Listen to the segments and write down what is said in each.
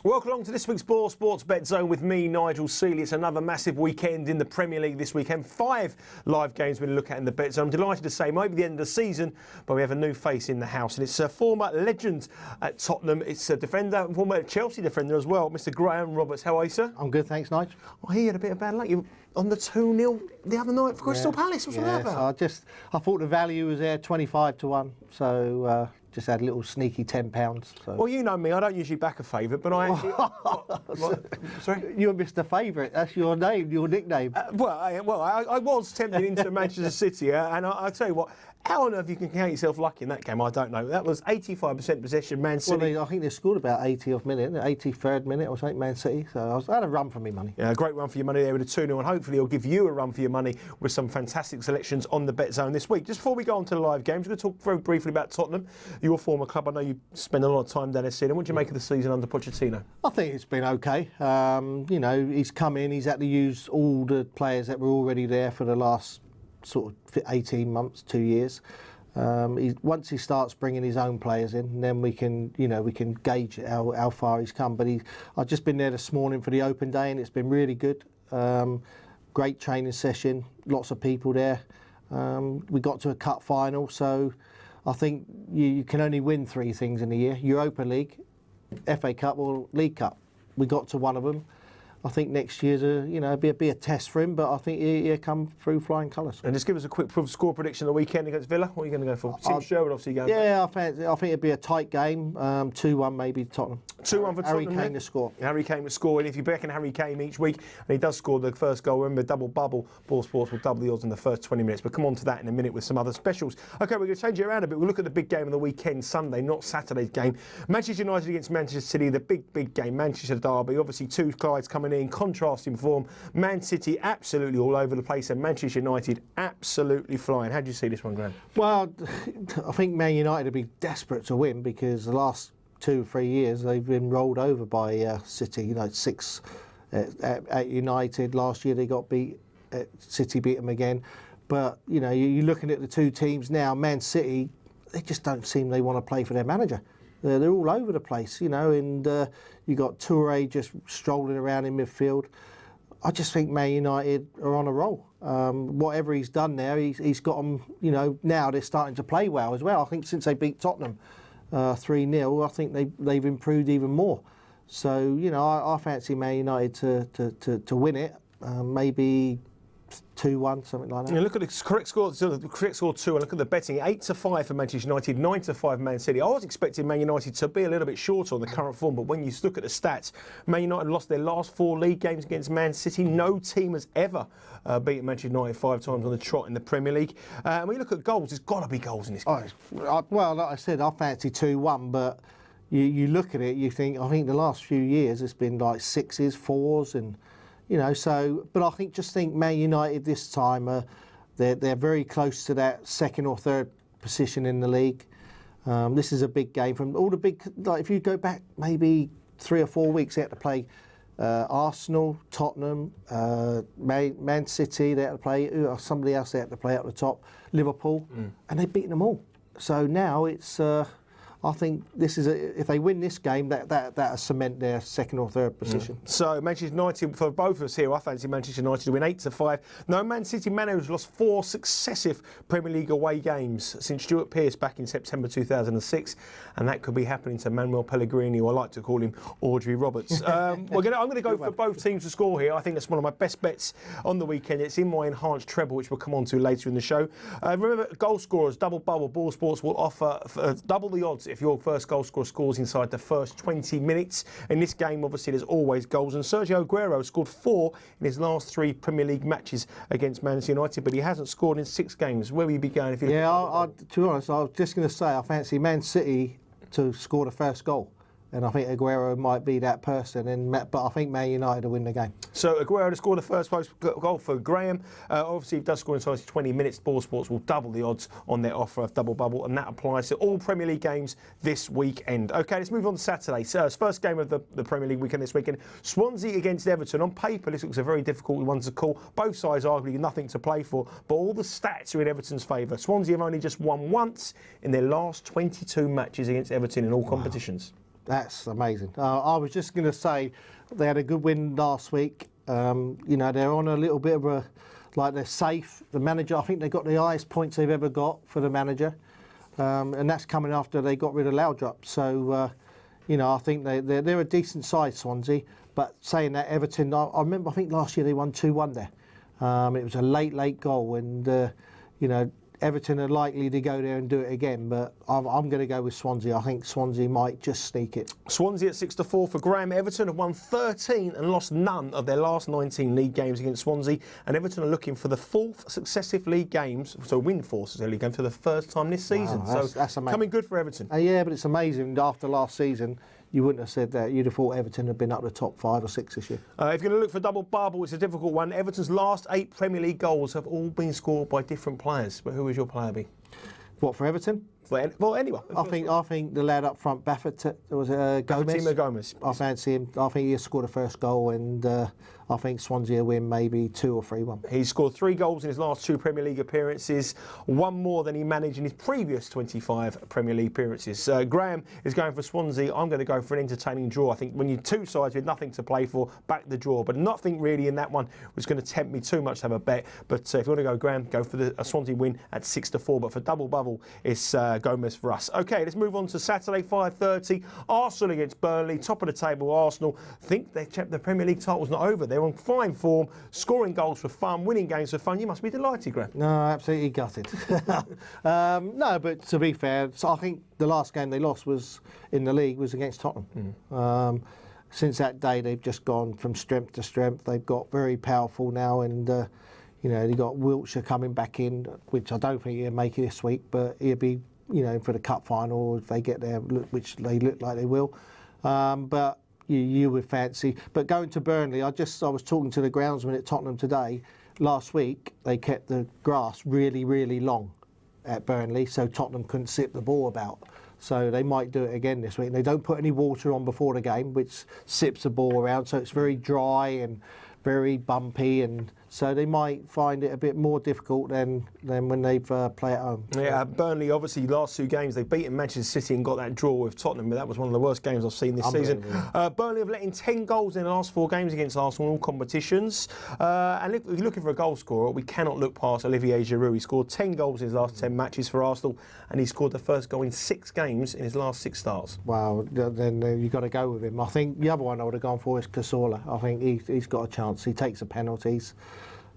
Welcome along to this week's BoyleSports Bet Zone with me, Nigel Seeley. It's another massive weekend in the Premier League this weekend. 5 live games we're going to look at in the Bet Zone. I'm delighted to say it might be the end of the season, but we have a new face in the house. And it's a former legend at Tottenham. It's a defender, former Chelsea defender as well, Mr. Graham Roberts. How are you, sir? I'm good, thanks, Nigel. I hear you had a bit of bad luck. You on the 2-0 the other night for Crystal Palace. What's that about? I thought the value was there, 25 to 1. So just had a little sneaky £10. So. Well, you know me, I don't usually back a favourite, but I actually... Sorry? You're Mr. Favourite, that's your name, your nickname. I was tempted into Manchester City, and I'll tell you what, how on earth you can count yourself lucky in that game, I don't know. That was 85% possession, Man City. Well, I think they scored about 80th minute, 83rd minute or something, Man City. So I had a run for me money. Yeah, a great run for your money there with a 2-0, and hopefully he'll give you a run for your money with some fantastic selections on the Bet Zone this week. Just before we go on to the live games, we're going to talk very briefly about Tottenham, your former club. I know you spend a lot of time down there, and what do you make of the season under Pochettino? I think it's been okay. You know, he's come in, he's had to use all the players that were already there for the last sort of 18 months, 2 years. Once he starts bringing his own players in, then we can gauge how far he's come. But I've just been there this morning for the open day, and it's been really good. Great training session, lots of people there. We got to a cup final, so I think you can only win 3 things in a year: Europa League, FA Cup, or League Cup. We got to one of them. I think next year's be a test for him, but I think he'll come through flying colours. And just give us a quick score prediction of the weekend against Villa. What are you going to go for? Tim Sherwood obviously going. Yeah, I think it'd be a tight game. 2-1 maybe Tottenham. 2-1 for Tottenham. Harry Kane to score. Harry Kane to score, and if you reckon Harry Kane each week, and he does score the first goal, remember double bubble, BoyleSports will double the odds in the first 20 minutes. But come on to that in a minute with some other specials. Okay, we're going to change it around a bit. We'll look at the big game of the weekend, Sunday, not Saturday's game. Manchester United against Manchester City, the big game, Manchester derby. Obviously, 2 sides coming in, contrasting form. Man City absolutely all over the place, and Manchester United absolutely flying. How do you see this one, Graham? Well, I think Man United will be desperate to win because the last 2 or 3 years they've been rolled over by City. You know, 6 at United last year they got beat. City beat them again. But you know, you're looking at the 2 teams now. Man City, they just don't seem they want to play for their manager. They're all over the place, you know, and you got Toure just strolling around in midfield. I just think Man United are on a roll. Whatever he's done there, he's got them, you know, now they're starting to play well as well. I think since they beat Tottenham 3-0, I think they've improved even more. So, you know, I fancy Man United to win it, maybe 2-1, something like that. Yeah, look at the correct score. So the correct score 2. And look at the betting: 8-5 for Manchester United, 9-5 Man City. I was expecting Man United to be a little bit shorter on the current form, but when you look at the stats, Man United lost their last 4 league games against Man City. No team has ever beaten Manchester United 5 times on the trot in the Premier League. And when you look at goals, there's got to be goals in this game. Well, like I said, I fancy 2-1, but you look at it, you think, I think the last few years it's been like 6s, 4s, and you know, so, but I think Man United this time, they're very close to that 2nd or 3rd position in the league. This is a big game from all the big, like if you go back maybe 3 or 4 weeks, they had to play Arsenal, Tottenham, Man City, they had to play, somebody else they had to play at the top, Liverpool, and they've beaten them all. So now it's, I think this is if they win this game, that'll cement their 2nd or 3rd position. So Manchester United, for both of us here, I fancy Manchester United to win 8-5. No, Man City managers lost 4 successive Premier League away games since Stuart Pearce back in September 2006, and that could be happening to Manuel Pellegrini, or I like to call him Audrey Roberts. I'm going to go for both teams to score here. I think that's one of my best bets on the weekend. It's in my enhanced treble, which we'll come on to later in the show. Remember, goal scorers, double bubble, BoyleSports will offer double the odds if your first goal scorer scores inside the first 20 minutes. In this game, obviously, there's always goals, and Sergio Aguero scored 4 in his last 3 Premier League matches against Manchester United, but he hasn't scored in 6 games. Where will you be going if you... Yeah, to be honest, I was just going to say I fancy Man City to score the first goal. And I think Aguero might be that person, but I think Man United will win the game. So Aguero to score the first goal for Graham. Obviously, if he does score inside 20 minutes, BoyleSports will double the odds on their offer of double bubble, and that applies to all Premier League games this weekend. Okay, let's move on to Saturday. So, first game of the Premier League weekend this weekend, Swansea against Everton. On paper, this looks a very difficult one to call. Both sides arguably nothing to play for, but all the stats are in Everton's favour. Swansea have only just won once in their last 22 matches against Everton in all competitions. That's amazing. I was just going to say they had a good win last week. They're on a little bit of a, like they're safe. The manager, I think they got the highest points they've ever got for the manager. And that's coming after they got rid of Laudrup. So, I think they're a decent side, Swansea. But saying that, Everton, I remember, I think last year they won 2-1 there. It was a late goal, and, Everton are likely to go there and do it again, but I'm going to go with Swansea. I think Swansea might just sneak it. Swansea at 6-4 for Graham. Everton have won 13 and lost none of their last 19 league games against Swansea, and Everton are looking for the 4th successive league games, so win 4 successive league games for the first time this season. Wow, that's amazing. Coming good for Everton. Yeah, but it's amazing. After last season, you wouldn't have said that. You'd have thought Everton had been up the top 5 or 6 this year. If you're going to look for double bubble, it's a difficult one. Everton's last 8 Premier League goals have all been scored by different players. But who is your player be? What, for Everton? Well, anyone. I think the lad up front, Baffert, was it Gomez? Gomez. I fancy him. I think he scored the first goal, and I think Swansea will win maybe 2 or 3-1. He's scored 3 goals in his last 2 Premier League appearances, 1 more than he managed in his previous 25 Premier League appearances. Graham is going for Swansea. I'm going to go for an entertaining draw. I think when you're 2 sides with nothing to play for, back the draw. But nothing really in that one was going to tempt me too much to have a bet. But if you want to go Graham, go for a Swansea win at 6-4. But for double bubble, it's Gomez for us. OK, let's move on to Saturday, 5:30. Arsenal against Burnley, top of the table. Arsenal think the Premier League title's not over. They're on fine form, scoring goals for fun, winning games for fun. You must be delighted, Graham. No, absolutely gutted. No, but to be fair, so I think the last game they lost was in the league was against Tottenham. Since that day, they've just gone from strength to strength. They've got very powerful now, and they've got Wiltshire coming back in, which I don't think he'll make it this week, but he'll be for the cup final if they get there, which they look like they will. But you would fancy. But going to Burnley, I was talking to the groundsman at Tottenham today. Last week, they kept the grass really, really long at Burnley, so Tottenham couldn't sip the ball about. So they might do it again this week. And they don't put any water on before the game, which sips the ball around, so it's very dry and very bumpy, and so they might find it a bit more difficult than when they've play at home. Yeah, Burnley obviously last 2 games they've beaten Manchester City and got that draw with Tottenham, but that was one of the worst games I've seen this season. Burnley have let in 10 goals in the last 4 games against Arsenal in all competitions. And if you're looking for a goal scorer, we cannot look past Olivier Giroud. He scored 10 goals in his last 10 matches for Arsenal, and he scored the first goal in 6 games in his last 6 starts. Wow, then you've got to go with him. I think the other one I would have gone for is Cazorla. I think he's got a chance. He takes the penalties.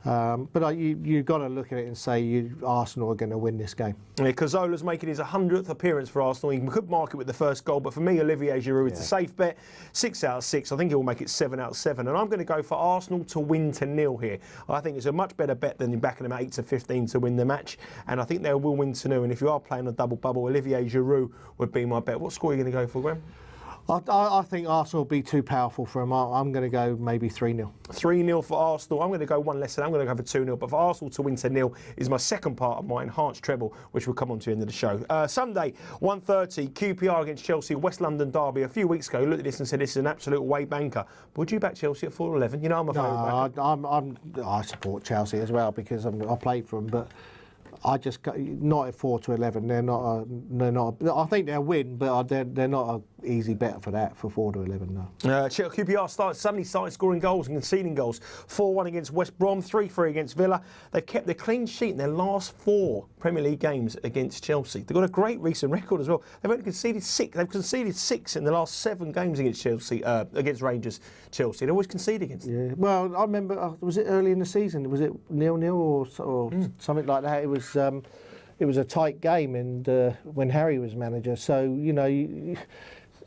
But you've got to look at it and say Arsenal are going to win this game. Yeah, Cazorla's making his 100th appearance for Arsenal. He could mark it with the first goal, but for me, Olivier Giroud is a safe bet. 6 out of 6. I think he will make it 7 out of 7. And I'm going to go for Arsenal to win to 0 here. I think it's a much better bet than backing them 8 to 15 to win the match. And I think they will win to 0. And if you are playing a double bubble, Olivier Giroud would be my bet. What score are you going to go for, Graham? I think Arsenal will be too powerful for them. I'm going to go maybe 3-0. 3-0 for Arsenal. I'm going to go 1 less than I'm going to go for 2-0. But for Arsenal to win to 0 is my second part of my enhanced treble, which we'll come on to the end of the show. Sunday, 1:30, QPR against Chelsea, West London derby. A few weeks ago, you looked at this and said this is an absolute away banker. But would you back Chelsea at 4-11? You know I'm a favourite backer. I support Chelsea as well because I played for them, but I just not at 4-11. They're not. I think they'll win, but they're not an easy bet for that for 4-11. No. QPR suddenly started scoring goals and conceding goals. 4-1 against West Brom, 3-3 against Villa. They've kept their clean sheet in their last 4 Premier League games against Chelsea. They've got a great recent record as well. They've only conceded 6. They've conceded 6 in the last 7 games against Chelsea, against Rangers. Chelsea. They always concede against them. Yeah. Well, I remember. Was it early in the season? Was it 0-0 or something like that? It was a tight game, and when Harry was manager. So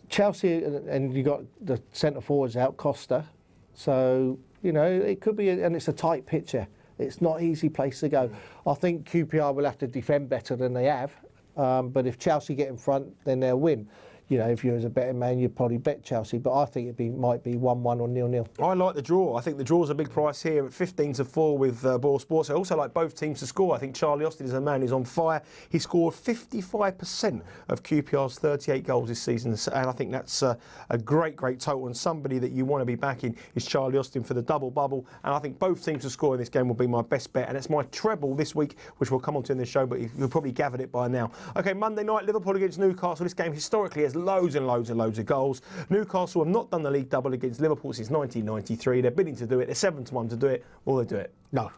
Chelsea, and you got the centre forwards out, Costa. So it could be, and it's a tight picture. It's not an easy place to go. I think QPR will have to defend better than they have. But if Chelsea get in front, then they'll win. If you as a betting man, you'd probably bet Chelsea, but I think might be 1-1 or 0-0. I like the draw. I think the draw's a big price here at 15-4 with BoyleSports. I also like both teams to score. I think Charlie Austin is a man who's on fire. He scored 55% of QPR's 38 goals this season, and I think that's a great total. And somebody that you want to be backing is Charlie Austin for the double bubble. And I think both teams to score in this game will be my best bet, and it's my treble this week, which we'll come on to in the show, but you've probably gathered it by now. Okay, Monday night, Liverpool against Newcastle. This game historically has loads and loads and loads of goals. Newcastle have not done the league double against Liverpool since 1993. They're bidding to do it. They're 7-1 to do it. Will they do it? No.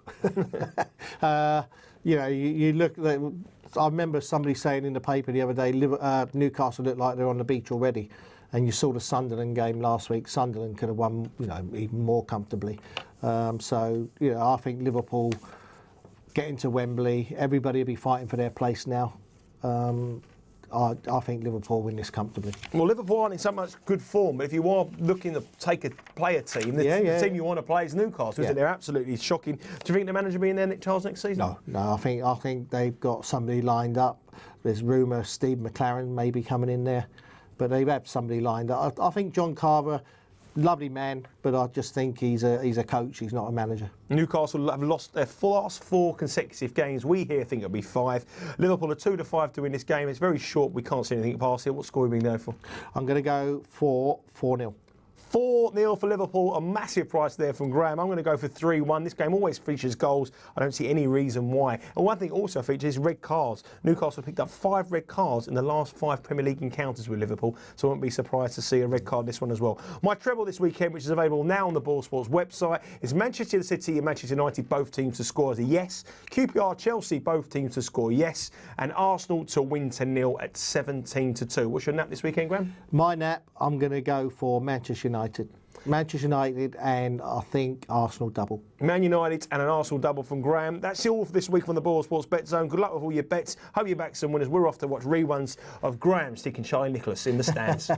You look at the, I remember somebody saying in the paper the other day, Newcastle looked like they're on the beach already. And you saw the Sunderland game last week. Sunderland could have won, even more comfortably. I think Liverpool getting to Wembley, everybody will be fighting for their place now. I think Liverpool win this comfortably. Well, Liverpool aren't in so much good form, but if you are looking to play a team, the team you want to play is Newcastle, isn't it? They're absolutely shocking. Do you think the manager will be in there, Nick Charles, next season? No. I think they've got somebody lined up. There's rumour Steve McLaren may be coming in there, but they've had somebody lined up. I think John Carver, lovely man, but I just think he's a coach. He's not a manager. Newcastle have lost their last 4 consecutive games. We here think it'll be 5. Liverpool are 2-5 to win this game. It's very short. We can't see anything past it. What score are we going for? I'm going to go for 4-0. 4-0 for Liverpool, a massive price there from Graham. I'm going to go for 3-1. This game always features goals. I don't see any reason why. And one thing also features red cards. Newcastle picked up 5 red cards in the last 5 Premier League encounters with Liverpool, so I won't be surprised to see a red card this one as well. My treble this weekend, which is available now on the BoyleSports website, is Manchester City and Manchester United, both teams to score as a yes. QPR Chelsea, both teams to score yes. And Arsenal to win 0 at 17-2. What's your nap this weekend, Graham? My nap, I'm going to go for Manchester United. Manchester United and I think Arsenal double. Man United and an Arsenal double from Graham. That's all for this week from the BoyleSports Bet Zone. Good luck with all your bets. Hope you back some winners. We're off to watch reruns of Graham sticking Charlie Nicholas in the stands.